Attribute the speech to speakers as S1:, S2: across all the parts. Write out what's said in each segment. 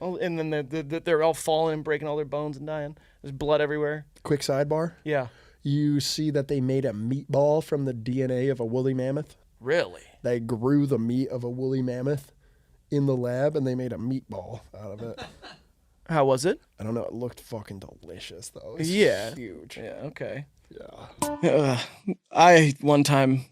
S1: And then they're all falling and breaking all their bones and dying. There's blood everywhere.
S2: Quick sidebar.
S1: Yeah.
S2: You see that they made a meatball from the DNA of a woolly mammoth?
S1: Really?
S2: They grew the meat of a woolly mammoth in the lab, and they made a meatball out of it.
S1: How was it?
S2: I don't know. It looked fucking delicious, though. It's huge.
S1: Yeah, okay.
S2: Yeah.
S1: I, one time,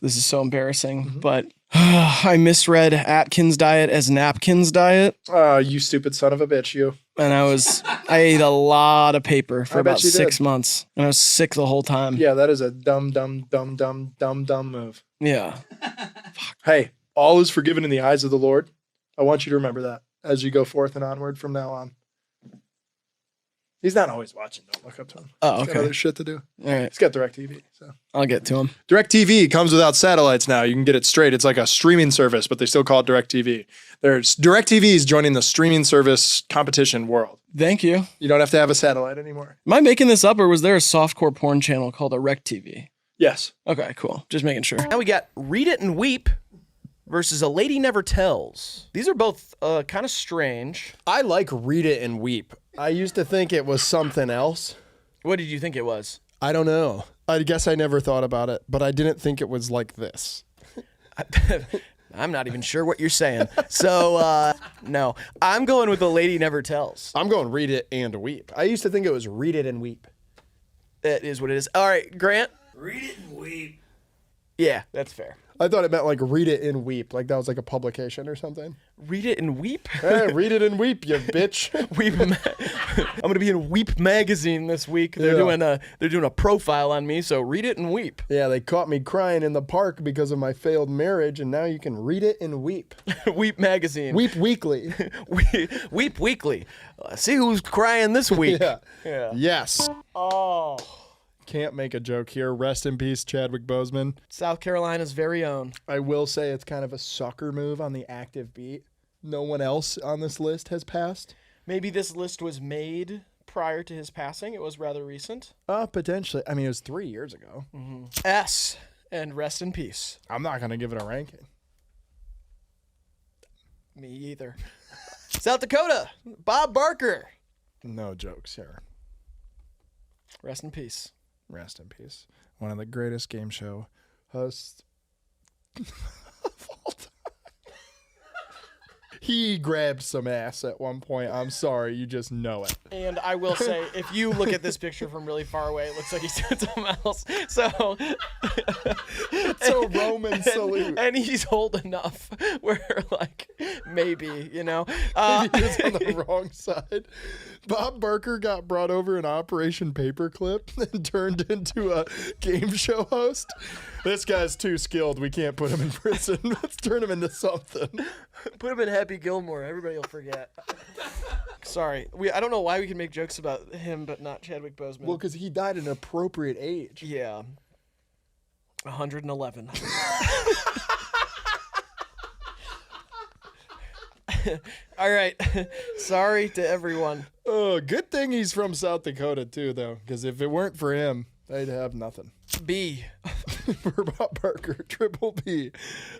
S1: this is so embarrassing, but I misread Atkins diet as Napkins diet.
S2: Oh, you stupid son of a bitch, you.
S1: And I ate a lot of paper for about 6
S2: did.
S1: months. And I was sick the whole time.
S2: Yeah, that is a dumb move.
S1: Yeah.
S2: Hey, all is forgiven in the eyes of the Lord. I want you to remember that as you go forth and onward from now on. He's not always watching. Don't look up to him.
S1: Oh,
S2: He's
S1: okay.
S2: got other shit to do.
S1: All right.
S2: He's got DirecTV. So
S1: I'll get to him.
S2: DirecTV comes without satellites now. You can get it straight. It's like a streaming service, but they still call it DirecTV. DirecTV is joining the streaming service competition world.
S1: Thank you.
S2: You don't have to have a satellite anymore.
S1: Am I making this up, or was there a softcore porn channel called Erect TV?
S2: Yes.
S1: Okay, cool. Just making sure. Now we got Read It and Weep versus A Lady Never Tells. These are both kind of strange.
S2: I like Read It and Weep. I used to think it was something else.
S1: What did you think it was?
S2: I don't know. I guess I never thought about it, but I didn't think it was like this.
S1: I'm not even sure what you're saying. So, no. I'm going with A Lady Never Tells.
S2: I'm going Read It and Weep. I used to think it was Read It and Weep.
S1: It is what it is. All right, Grant.
S3: Read it and weep.
S1: Yeah, that's fair.
S2: I thought it meant like Read It and Weep, like that was like a publication or something.
S1: Read It and Weep?
S2: Hey, Read It and Weep, you bitch.
S1: I'm gonna be in Weep magazine this week. They're doing a profile on me, so read it and weep.
S2: Yeah, they caught me crying in the park because of my failed marriage, and now you can read it and weep.
S1: Weep magazine.
S2: Weep weekly.
S1: Weep weekly. See who's crying this week.
S2: Yeah. Yes.
S1: Oh.
S2: Can't make a joke here. Rest in peace, Chadwick Boseman.
S1: South Carolina's very own.
S2: I will say it's kind of a sucker move on the active beat. No one else on this list has passed.
S1: Maybe this list was made prior to his passing. It was rather recent.
S2: Potentially. I mean, it was 3 years ago.
S1: Mm-hmm. S, and rest in peace.
S2: I'm not going to give it a ranking.
S1: Me either. South Dakota, Bob Barker.
S2: No jokes here.
S1: Rest in peace.
S2: Rest in peace. One of the greatest game show hosts of all time. He grabbed some ass at one point. I'm sorry, you just know it.
S1: And I will say, if you look at this picture from really far away, it looks like he's doing something else. So
S2: it's a Roman salute.
S1: And he's old enough where, like, maybe, you know.
S2: Maybe he was on the wrong side. Bob Barker got brought over in Operation Paperclip and turned into a game show host. This guy's too skilled. We can't put him in prison. Let's turn him into something.
S1: Put him in Happy Gilmore. Everybody will forget. Sorry. I don't know why we can make jokes about him, but not Chadwick Boseman.
S2: Well, because he died at an appropriate age.
S1: Yeah. 111. All right. Sorry to everyone.
S2: Oh, good thing he's from South Dakota, too, though. Because if it weren't for him, they'd have nothing.
S1: B.
S2: For Bob Barker, triple B.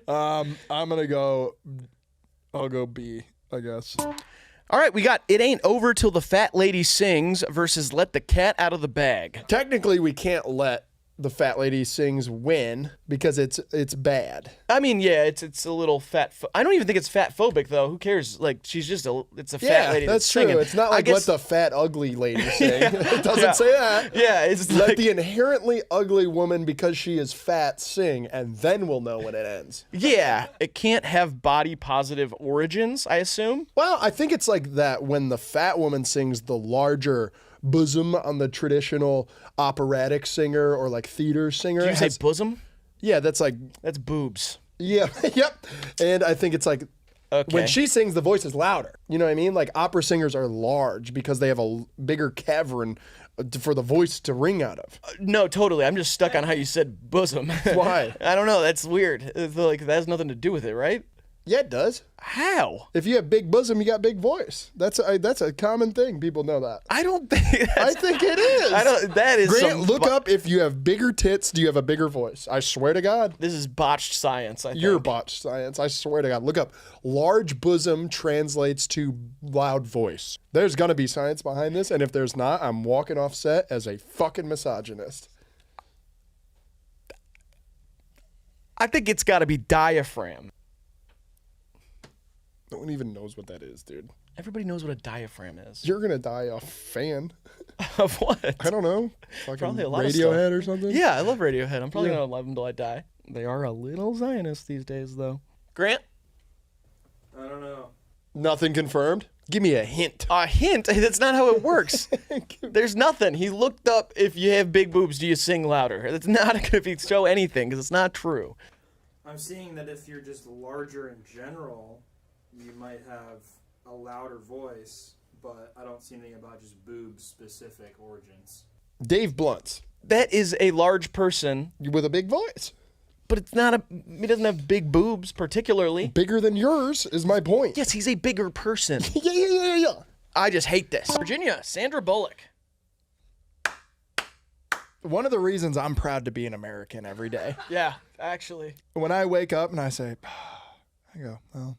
S2: I'm going to go... I'll go B, I guess.
S1: All right, we got It Ain't Over Till the Fat Lady Sings versus Let the Cat Out of the Bag.
S2: Technically, we can't let the Fat Lady Sings win because it's bad.
S1: I mean, yeah, it's a little fat. I don't even think it's fat phobic though. Who cares? Like, she's just it's a fat lady.
S2: That's true.
S1: Singing.
S2: It's not like let the fat ugly lady sing. It doesn't say that.
S1: Yeah, it's
S2: let
S1: like
S2: the inherently ugly woman because she is fat sing, and then we'll know when it ends.
S1: Yeah, it can't have body positive origins, I assume.
S2: Well, I think it's like that when the fat woman sings the larger bosom on the traditional operatic singer or like theater singer.
S1: Did you say bosom?
S2: Yeah, that's
S1: boobs.
S2: Yeah, yep. And I think it's like when she sings, the voice is louder. You know what I mean? Like opera singers are large because they have a bigger cavern for the voice to ring out of.
S1: No, totally. I'm just stuck on how you said bosom.
S2: Why?
S1: I don't know. That's weird. Like that has nothing to do with it, right?
S2: Yeah, it does.
S1: How?
S2: If you have big bosom, you got big voice. That's a common thing. People know that.
S1: I don't think
S2: I think it is.
S1: I don't. That is
S2: Grant,
S1: some
S2: look up if you have bigger tits, do you have a bigger voice? I swear to God.
S1: This is botched science. I think.
S2: You're botched science. I swear to God. Look up. Large bosom translates to loud voice. There's going to be science behind this, and if there's not, I'm walking off set as a fucking misogynist.
S1: I think it's got to be diaphragm.
S2: No one even knows what that is, dude.
S1: Everybody knows what a diaphragm is.
S2: You're going to die off fan.
S1: Of what?
S2: I don't know. Fucking
S1: Probably a lot
S2: Radiohead
S1: of
S2: or something?
S1: Yeah, I love Radiohead. I'm probably going to love them till I die. They are a little Zionist these days, though. Grant?
S3: I don't know.
S2: Nothing confirmed? Give me a hint.
S1: A hint? That's not how it works. There's nothing. He looked up if you have big boobs, do you sing louder? That's not going to show anything because it's not true.
S3: I'm seeing that if you're just larger in general, you might have a louder voice, but I don't see anything about just boob-specific origins.
S2: Dave Blunt's.
S1: That is a large person,
S2: With a big voice.
S1: but it's not a. He doesn't have big boobs particularly.
S2: Bigger than yours is my point.
S1: Yes, he's a bigger person.
S2: Yeah.
S1: I just hate this. Virginia, Sandra Bullock.
S2: One of the reasons I'm proud to be an American every day.
S1: Yeah, actually,
S2: When I wake up and I say, I go, well,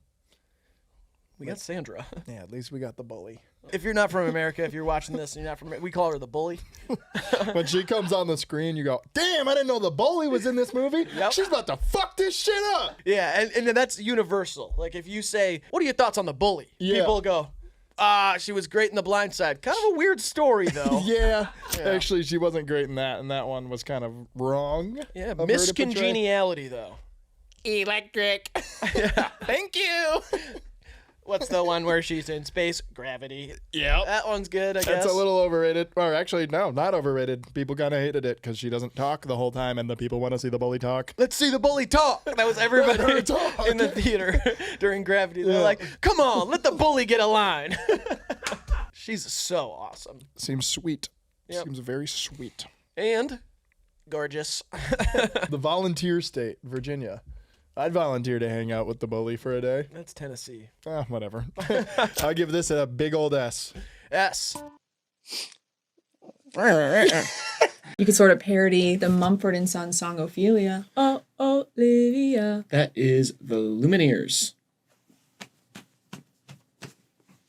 S1: we got Sandra.
S2: yeah, at least we got the bully.
S1: If you're not from America, if you're watching this and you're not from, we call her the bully.
S2: When she comes on the screen, you go, damn, I didn't know the bully was in this movie.
S1: Yep.
S2: She's about to fuck this shit up.
S1: Yeah, and that's universal. Like if you say, "What are your thoughts on the bully?"
S2: Yeah.
S1: People go, she was great in The Blind Side." Kind of a weird story though.
S2: Yeah. Actually, she wasn't great in that, and that one was kind of wrong.
S1: Yeah,
S2: of her to portray.
S1: miscongeniality though. Electric. Yeah, thank you. What's the one where she's in space? Gravity.
S2: Yeah.
S1: That one's good, I guess.
S2: That's a little overrated. Or actually, no, not overrated. People kind of hated it because she doesn't talk the whole time, and the people want to see the bully talk.
S1: Let's see the bully talk. That was everybody
S2: Let her talk.
S1: in the theater during Gravity. They're like, come on, let the bully get a line. She's so awesome.
S2: Seems sweet.
S1: Yep.
S2: Seems very sweet.
S1: And gorgeous.
S2: The volunteer state, Virginia. I'd volunteer to hang out with the bully for a day.
S1: That's Tennessee.
S2: Whatever. I'll give this a big old S.
S1: S.
S4: You could sort of parody the Mumford and Sons song Ophelia. Oh, Olivia.
S5: That is the Lumineers.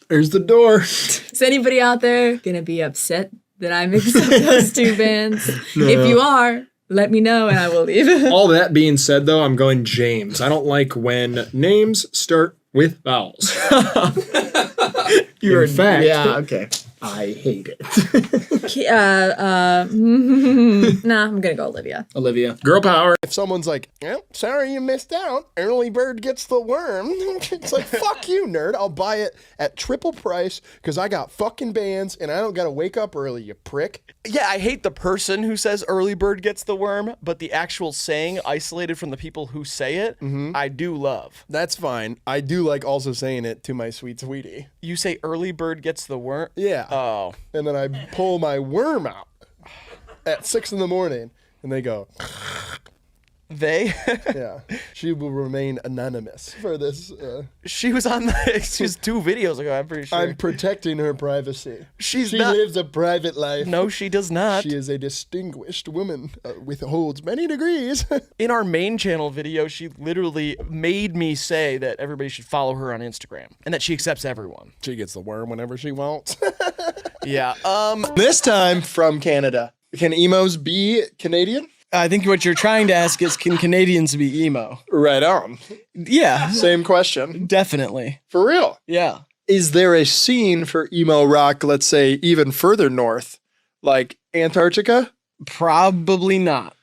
S2: There's the door.
S4: Is anybody out there gonna be upset that I mixed up those two bands? If you are, let me know and I will leave.
S5: All that being said, though, I'm going James. I don't like when names start with vowels.
S6: In fact,
S5: yeah,
S6: okay. I hate it.
S4: Nah, I'm gonna go Olivia.
S5: Olivia. Girl power.
S2: If someone's like, sorry you missed out. Early bird gets the worm. It's like, fuck you, nerd. I'll buy it at triple price because I got fucking bands and I don't got to wake up early, you prick.
S1: Yeah, I hate the person who says early bird gets the worm, but the actual saying isolated from the people who say it, I do love.
S2: That's fine. I do like also saying it to my sweet sweetie.
S1: You say early bird gets the worm?
S2: Yeah.
S1: Oh.
S2: And then I pull my worm out at 6 a.m. and they go,
S1: They?
S2: yeah. She will remain anonymous for this.
S1: She was on she was 2 videos ago, I'm pretty sure.
S2: I'm protecting her privacy.
S1: She
S2: lives a private life.
S1: No, she does not.
S2: She is a distinguished woman with holds many degrees.
S1: In our main channel video, she literally made me say that everybody should follow her on Instagram and that she accepts everyone.
S2: She gets the worm whenever she wants.
S1: Yeah.
S2: This time from Canada. Can emos be Canadian?
S1: I think what you're trying to ask is, can Canadians be emo?
S2: Right on.
S1: Yeah.
S2: Same question.
S1: Definitely.
S2: For real.
S1: Yeah.
S2: Is there a scene for emo rock, let's say, even further north, like Antarctica?
S1: Probably not.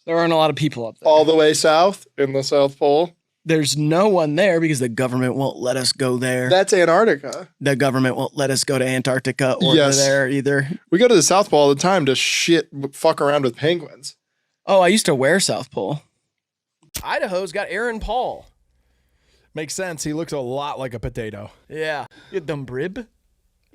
S1: There aren't a lot of people up there.
S2: All the way south in the South Pole?
S1: There's no one there because the government won't let us go there.
S2: That's Antarctica.
S1: The government won't let us go to Antarctica or
S2: Yes.
S1: there either.
S2: We go to the South Pole all the time to fuck around with penguins.
S1: Oh, I used to wear South Pole. Idaho's got Aaron Paul.
S2: Makes sense. He looks a lot like a potato.
S1: Yeah. You dumb brib.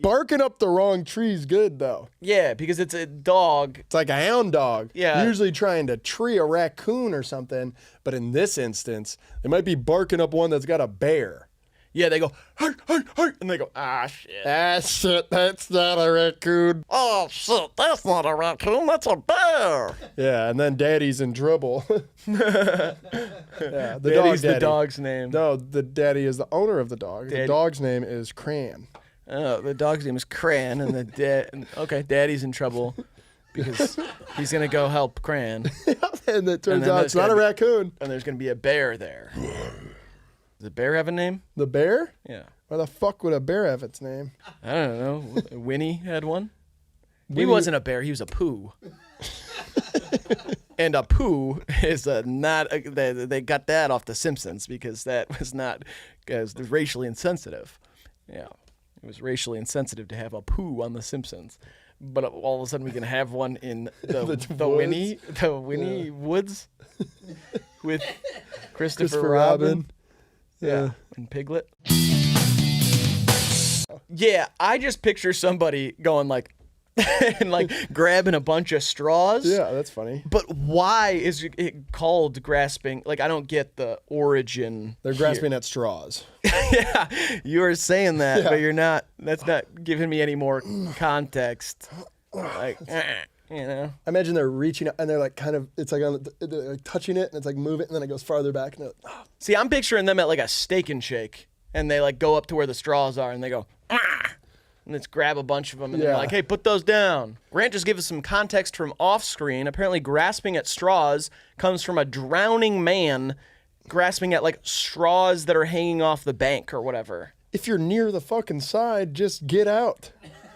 S2: Barking up the wrong tree's good, though.
S1: Yeah, because it's a dog.
S2: It's like a hound dog.
S1: Yeah.
S2: Usually trying to tree a raccoon or something. But in this instance, they might be barking up one that's got a bear.
S1: Yeah, they go, hey, hey, hey, and they go, ah, shit.
S2: Ah, shit, that's not a raccoon.
S1: Oh, shit, that's not a raccoon, that's a bear.
S2: Yeah, and then daddy's in trouble. Yeah, the
S1: Daddy's
S2: dog
S1: the dog's name.
S2: No, the daddy is the owner of the dog.
S1: Daddy.
S2: The dog's name is Cran.
S1: Oh, the dog's name is Cran, and okay, Daddy's in trouble because he's gonna go help Cran,
S2: And it turns
S1: then
S2: out it's not a raccoon.
S1: and there's gonna be a bear there. Does the bear have a name?
S2: The bear?
S1: Yeah,
S2: Why the fuck would a bear have its name?
S1: I don't know. Winnie had one. He
S2: Winnie-
S1: wasn't a bear. He was a poo. And a poo is they got that off The Simpsons because that was not because they're racially insensitive. Yeah, it was racially insensitive to have a poo on The Simpsons. But all of a sudden we can have one in the Winnie Woods with Christopher Robin. Yeah, and Piglet. Yeah, I just picture somebody going like and like grabbing a bunch of straws.
S2: Yeah, that's funny.
S1: But why is it called grasping? Like, I don't get the origin.
S2: They're grasping at straws.
S1: Yeah, you are saying that,
S2: Yeah.
S1: but you're not. That's not giving me any more context. Like, you know.
S2: I imagine they're reaching out and they're like kind of, it's like, they're like touching it and it's like moving and then it goes farther back and they're like, oh.
S1: See, I'm picturing them at like a Steak and Shake, and they like go up to where the straws are, and they go, and let's grab a bunch of them, and they're
S2: Yeah.
S1: like, hey, put those down. Grant just gave us some context from off screen. Apparently, grasping at straws comes from a drowning man grasping at like straws that are hanging off the bank or whatever.
S2: If you're near the fucking side, just get out.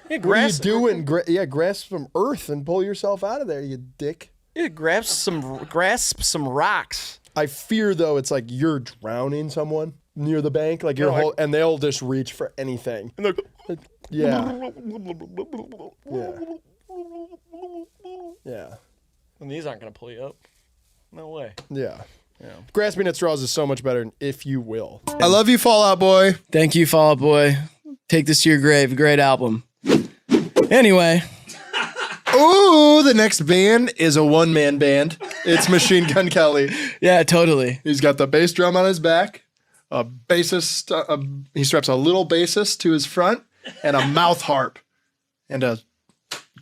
S1: Yeah,
S2: What are you doing? Grasp some earth and pull yourself out of there, you dick.
S1: Yeah, grasp some rocks.
S2: I fear though, it's like you're drowning someone near the bank, like
S1: No,
S2: and they'll just reach for anything.
S1: And they're
S2: Yeah. Yeah. Yeah.
S1: and these aren't gonna pull you up. No way.
S2: Yeah.
S1: Yeah.
S2: Grasping at straws is so much better, if you will. I love you, Fallout Boy.
S1: Thank you, Fall Out Boy. Take this to your grave. Great album. Anyway.
S2: Ooh, the next band is a one-man band. It's Machine Gun Kelly.
S1: Yeah, totally.
S2: He's got the bass drum on his back, a bassist. He straps a little bassist to his front, and a mouth harp, and a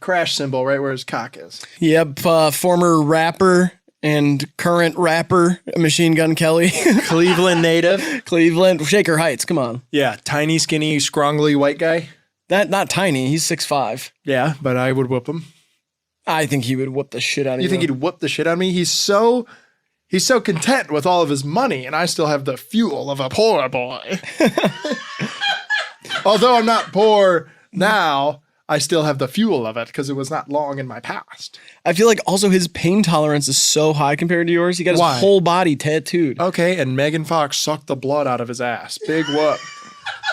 S2: crash cymbal right where his cock is.
S1: Yep, former rapper and current rapper, Machine Gun Kelly.
S2: Cleveland native.
S1: Cleveland, Shaker Heights, come on.
S2: Yeah, tiny, skinny, scrawny white guy.
S1: Not tiny, he's 6'5".
S2: Yeah, but I would whoop him.
S1: I think he would whoop the shit out of you.
S2: You think he'd whoop the shit out of me? He's so content with all of his money, and I still have the fuel of a poor boy. Although I'm not poor now, I still have the fuel of it because it was not long in my past.
S1: I feel like also his pain tolerance is so high compared to yours. He got his
S2: Why?
S1: whole body tattooed.
S2: Okay, and Megan Fox sucked the blood out of his ass. Big whoop.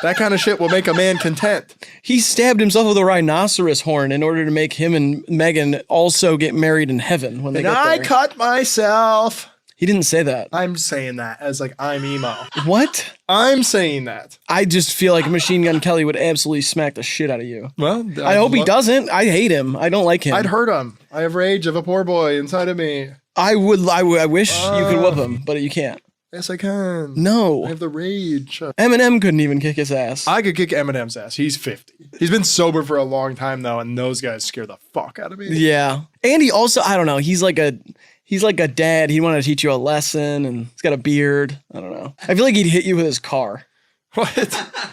S2: That kind of shit will make a man content.
S1: He stabbed himself with a rhinoceros horn in order to make him and Megan also get married in heaven when they
S2: And
S1: get
S2: I
S1: there.
S2: cut myself.
S1: He didn't say that.
S2: I'm saying that as like I'm emo.
S1: What?
S2: I'm saying that.
S1: I just feel like Machine Gun Kelly would absolutely smack the shit out of you.
S2: Well,
S1: I hope he doesn't. I hate him. I don't like him.
S2: I'd hurt him. I have rage of a poor boy inside of me.
S1: I wish you could whoop him, but you can't.
S2: Yes, I can.
S1: No.
S2: I have the rage.
S1: Eminem couldn't even kick his ass.
S2: I could kick Eminem's ass. He's 50. He's been sober for a long time though, and those guys scare the fuck out of me.
S1: Yeah. And he also, I don't know, he's like a dad. He wanted to teach you a lesson, and he's got a beard. I don't know. I feel like he'd hit you with his car.
S2: What?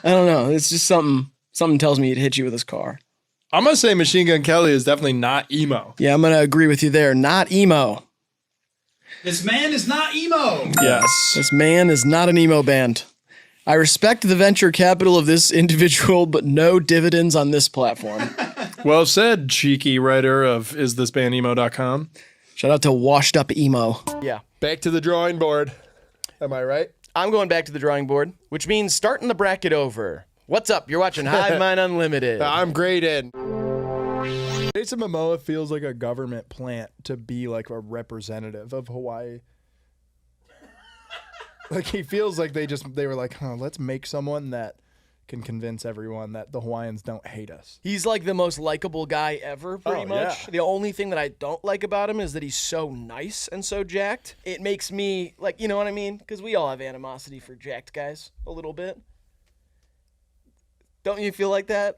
S1: I don't know. It's just something tells me he'd hit you with his car.
S2: I'm gonna say Machine Gun Kelly is definitely not emo.
S1: Yeah, I'm going to agree with you there. Not emo.
S7: This man is not emo.
S2: Yes.
S1: This man is not an emo band. I respect the venture capital of this individual, but no dividends on this platform.
S2: Well said, cheeky writer of isthisbandemo.com.
S1: Shout out to Washed Up Emo. Yeah.
S2: Back to the drawing board. Am I right?
S1: I'm going back to the drawing board, which means starting the bracket over. What's up? You're watching Hive Mind Unlimited.
S2: I'm graded. Jason Momoa feels like a government plant to be like a representative of Hawaii. Like he feels like they were like, let's make someone that can convince everyone that the Hawaiians don't hate us.
S1: He's like the most likable guy ever, pretty much.
S2: Yeah.
S1: The only thing that I don't like about him is that he's so nice and so jacked. It makes me, like, you know what I mean? Because we all have animosity for jacked guys, a little bit. Don't you feel like that?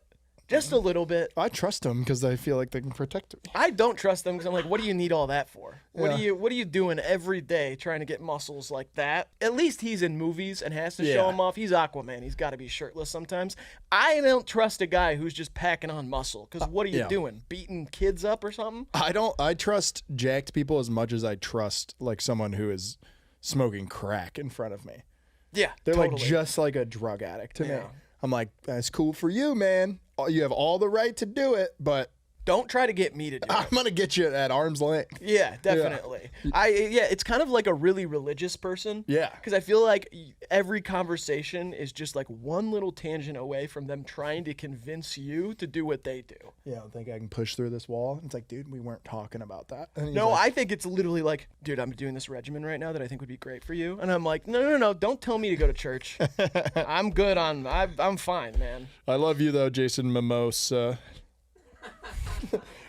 S1: Just a little bit.
S2: I trust them because I feel like they can protect me.
S1: I don't trust them because I'm like, what do you need all that for? What
S2: Yeah.
S1: are you doing every day trying to get muscles like that? At least he's in movies and has to show
S2: Yeah.
S1: him off. He's Aquaman. He's got to be shirtless sometimes. I don't trust a guy who's just packing on muscle because what are you
S2: yeah.
S1: doing? Beating kids up or something?
S2: I trust jacked people as much as I trust like someone who is smoking crack in front of me.
S1: Yeah,
S2: They're
S1: totally.
S2: like just like a drug addict to me.
S1: Yeah.
S2: I'm like, that's cool for you, man. You have all the right to do it, but
S1: Don't try to get me to do
S2: I'm
S1: it.
S2: gonna get you at arm's length.
S1: Yeah, definitely. It's kind of like a really religious person.
S2: Yeah.
S1: Because I feel like every conversation is just like one little tangent away from them trying to convince you to do what they do.
S2: Yeah, I think I can push through this wall. It's like, dude, we weren't talking about that. And he's
S1: No,
S2: like,
S1: I think it's literally like, dude, I'm doing this regimen right now that I think would be great for you. And I'm like, no, don't tell me to go to church. I'm good on, I'm fine, man.
S2: I love you though, Jason Momoa.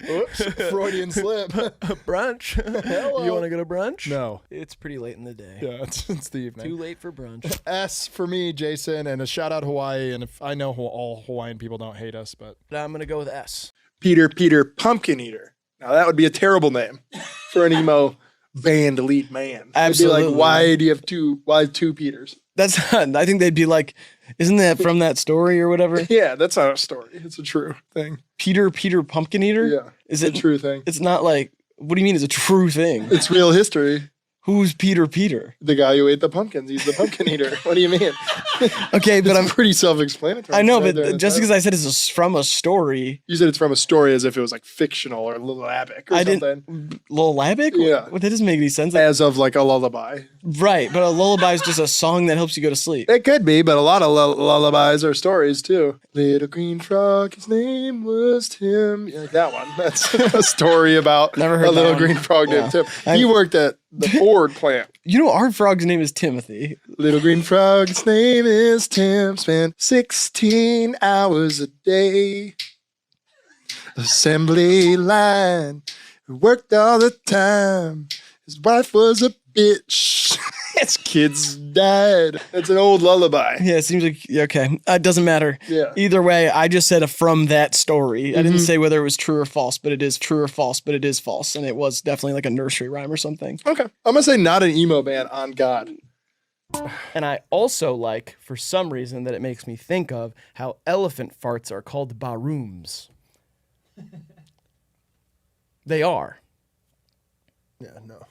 S2: Oops, Freudian slip.
S1: Brunch? You want to go to brunch?
S2: No.
S1: It's pretty late in the day.
S2: Yeah, it's the evening.
S1: Too late for brunch.
S2: S for me, Jason, and a shout out Hawaii. And if I know all Hawaiian people don't hate us, but
S1: I'm going to go with S.
S5: Peter Pumpkin Eater. Now that would be a terrible name for an emo band lead man.
S1: Absolutely.
S5: It'd be like, why two Peters?
S1: That's not, I think they'd be like, isn't that from that story or whatever?
S5: Yeah, that's not a story. It's a true thing.
S1: Peter Pumpkin Eater?
S5: Yeah.
S1: Is
S5: It's
S1: it
S5: a true thing.
S1: It's not like, what do you mean it's a true thing?
S5: It's real history.
S1: Who's Peter?
S5: The guy who ate the pumpkins. He's the pumpkin eater. What do you mean?
S1: Okay, but
S5: It's
S1: I'm
S5: pretty self-explanatory.
S1: I know,
S5: It's right there in
S1: but
S5: the
S1: just
S5: title.
S1: because I said it's from a story,
S5: You said it's from a story as if it was like fictional or lullabic or
S1: I
S5: something.
S1: didn't. Lullabic?
S5: Yeah.
S1: Well, that doesn't make any sense.
S5: As of like a lullaby.
S1: Right, but a lullaby is just a song that helps you go to sleep.
S5: It could be, but a lot of lullabies are stories too. Little green frog, his name was Tim. Yeah, like that one. That's a story about
S1: Never heard
S5: a
S1: that
S5: little
S1: one.
S5: green frog named Tim. He worked at the Ford plant.
S1: You know, our frog's name is Timothy.
S5: Little green frog, his name is Tim. Spent 16 hours a day. Assembly line. Worked all the time. His wife was a bitch. His kids died. It's an old lullaby.
S1: Yeah, it seems like, okay, it doesn't matter.
S5: Yeah.
S1: Either way, I just said from that story. I didn't say whether it was true or false, but it is true or false, but it is false. And it was definitely like a nursery rhyme or something.
S5: Okay. I'm going to say not an emo band on God.
S1: And I also like, for some reason, that it makes me think of how elephant farts are called barooms. They are.
S2: yeah, no.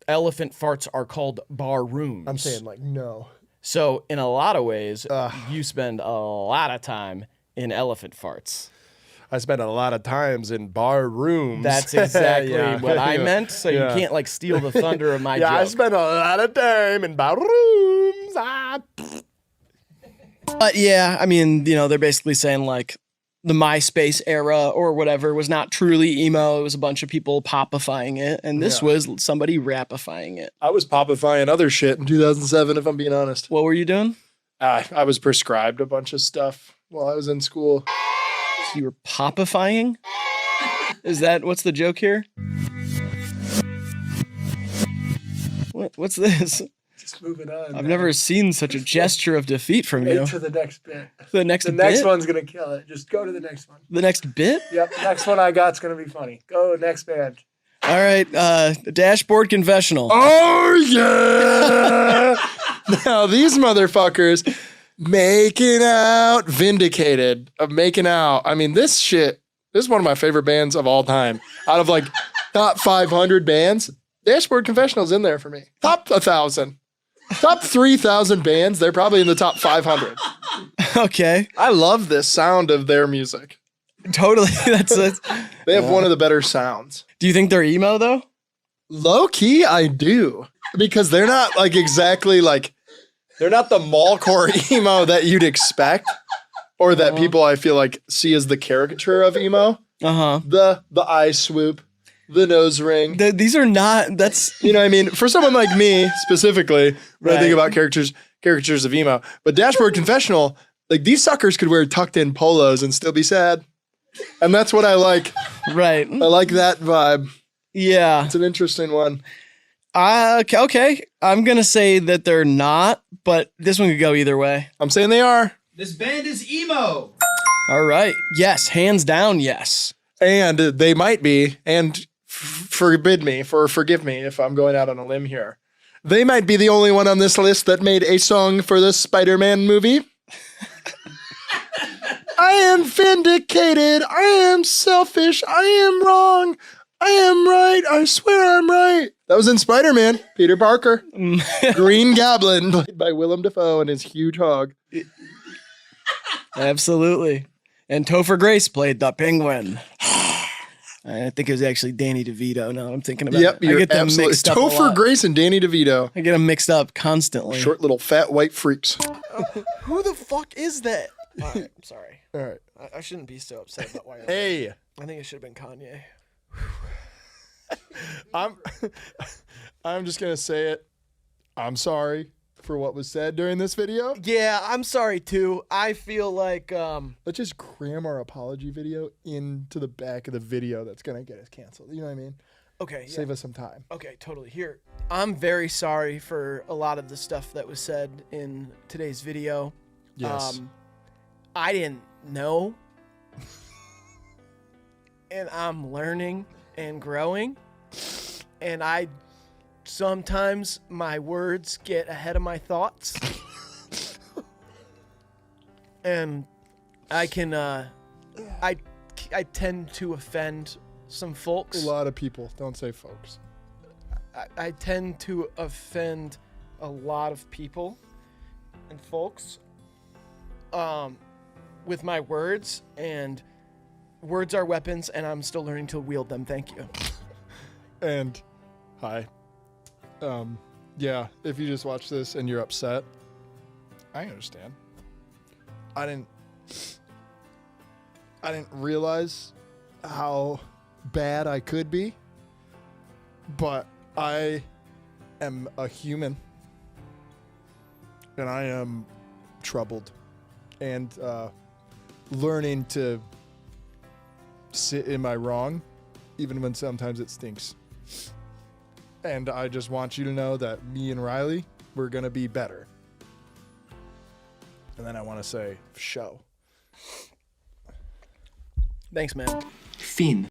S1: Elephant farts are called bar rooms.
S2: I'm saying like no.
S1: So in a lot of ways, you spend a lot of time in elephant farts.
S2: I spent a lot of times in bar rooms.
S1: That's exactly
S2: Yeah.
S1: what I
S2: Yeah.
S1: meant. So
S2: Yeah.
S1: you can't like steal the thunder of my
S2: Yeah, I
S1: joke.
S2: spent a lot of time in bar rooms.
S1: But yeah, I mean, you know, they're basically saying like the MySpace era or whatever was not truly emo. It was a bunch of people popifying it. And this was somebody rapifying it.
S5: I was popifying other shit in 2007, if I'm being honest.
S1: What were you doing?
S5: I was prescribed a bunch of stuff while I was in school.
S1: So you were popifying? Is that, what's the joke here? What's this?
S5: Just moving on.
S1: I've never seen such a gesture of defeat from you.
S5: to the next bit.
S1: The next
S5: The
S1: bit?
S5: next one's going to kill it. Just go to the next one.
S1: The next bit?
S5: Yep, next one I got's going to be funny. Go, next band.
S1: All right, dashboard confessional.
S5: Oh, yeah! Now, these motherfuckers making out, vindicated of making out. I mean, this is one of my favorite bands of all time. Out of like top 500 bands, Dashboard Confessional's in there for me. Top 1,000. Top 3,000 bands, they're probably in the top 500.
S1: Okay,
S5: I love this sound of their music.
S1: totally. That's it.
S5: They have one of the better sounds.
S1: Do you think they're emo though?
S5: Low key, I do. Because they're not like exactly like, they're not the mallcore emo that you'd expect or that people I feel like see as the caricature of emo.
S1: Uh-huh.
S5: The eye swoop, the nose ring.
S1: These are not, that's,
S5: You know what I mean? For someone like me specifically, when I think
S1: Right.
S5: about characters, caricatures of emo. But Dashboard Confessional, like these suckers could wear tucked in polos and still be sad. And that's what I like.
S1: Right.
S5: I like that vibe.
S1: Yeah.
S5: It's an interesting one.
S1: Okay. I'm going to say that they're not, but this one could go either way.
S5: I'm saying they are.
S7: This band is emo.
S1: All right. Yes. Hands down, yes.
S5: And they might be, and forgive me if I'm going out on a limb here. They might be the only one on this list that made a song for the Spider-Man movie. I am vindicated. I am selfish. I am wrong. I am right. I swear I'm right. That was in Spider-Man. Peter Parker. Green Goblin, played by Willem Dafoe and his huge hog.
S1: Absolutely. And Topher Grace played the Penguin. I think it was actually Danny DeVito. Now I'm thinking about it. I
S5: You're
S1: get them
S5: absolutely
S1: mixed up a
S5: Topher
S1: lot.
S5: Grace and Danny DeVito.
S1: I get them mixed up constantly.
S5: Short little fat white freaks.
S1: Who the fuck is that? All right, I'm sorry.
S5: All right.
S1: I shouldn't be so upset about why.
S5: Hey.
S1: I think it should have been Kanye.
S2: I'm just gonna say it. I'm sorry for what was said during this video.
S1: Yeah, I'm sorry too. I feel like
S2: Let's just cram our apology video into the back of the video that's gonna get us canceled. You know what I mean?
S1: okay, yeah.
S2: Save us some time.
S1: Okay, totally. Here, I'm very sorry for a lot of the stuff that was said in today's video.
S2: Yes.
S1: I didn't know, and I'm learning and growing, and sometimes my words get ahead of my thoughts, and I can I tend to offend some folks.
S2: A lot of people. Don't say folks.
S1: I tend to offend a lot of people and folks with my words, and words are weapons, and I'm still learning to wield them. Thank you.
S2: And hi. Yeah, if you just watch this and you're upset, I understand. I didn't realize how bad I could be, but I am a human, and I am troubled, and learning to sit in my wrong, even when sometimes it stinks. And I just want you to know that me and Riley, we're gonna be better. And then I want to say, show.
S1: Thanks, man.
S6: Finn.